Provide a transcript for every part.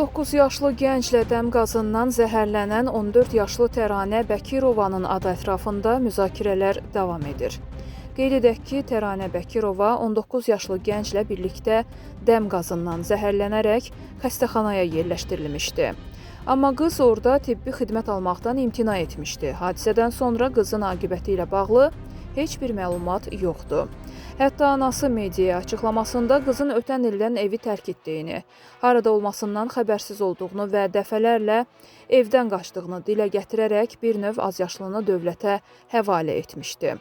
19 yaşlı gənclə dəm qazından zəhərlənən 14 yaşlı Təranə Bəkirovanın adı ətrafında müzakirələr davam edir. Qeyd edək ki, Təranə Bəkirova 19 yaşlı gənclə birlikdə dəm qazından zəhərlənərək xəstəxanaya yerləşdirilmişdi. Amma qız orada tibbi xidmət almaqdan imtina etmişdi. Hadisədən sonra qızın aqibəti ilə bağlı heç bir məlumat yoxdur. Hətta anası mediaya açıqlamasında qızın ötən ildən evi tərk etdiyini, harada olmasından xəbərsiz olduğunu və dəfələrlə evdən qaçdığını dilə gətirərək bir növ azyaşlını dövlətə həvalə etmişdi.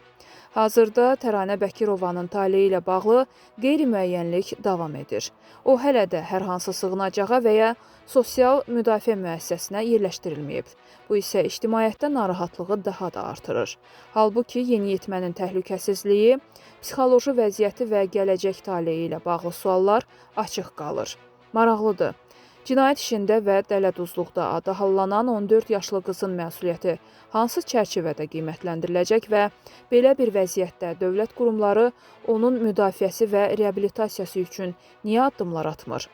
Hazırda Təranə Bəkirovanın taleyi ilə bağlı qeyri-müəyyənlik davam edir. O hələ də hər hansı sığınacağa və ya sosial müdafiə müəssisəsinə yerləşdirilməyib. Bu isə ictimaiyyətdə narahatlığı daha da artırır. Halbuki yeniyetmənin təhlükəsizliyi, psixoloji vəziyyəti və gələcək taleyi ilə bağlı suallar açıq qalır. Maraqlıdır. Cinayət işində və dələduzluqda adı hallanan 14 yaşlı qızın məsuliyyəti hansı çərçivədə qiymətləndiriləcək və belə bir vəziyyətdə dövlət qurumları onun müdafiəsi və reabilitasiyası üçün niyə addımlar atmır?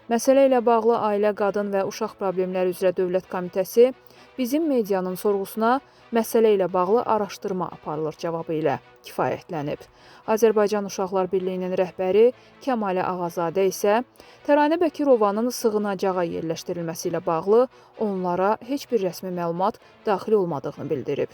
Məsələ ilə bağlı Ailə, Qadın və Uşaq Problemləri üzrə Dövlət Komitəsi bizim medianın sorğusuna məsələ ilə bağlı araşdırma aparılır cavabı ilə kifayətlənib. Azərbaycan Uşaqlar Birliyinin rəhbəri Kəmalə Ağazadə isə Təranə Bəkirovanın sığınacağa yerləşdirilməsi ilə bağlı onlara heç bir rəsmi məlumat daxil olmadığını bildirib.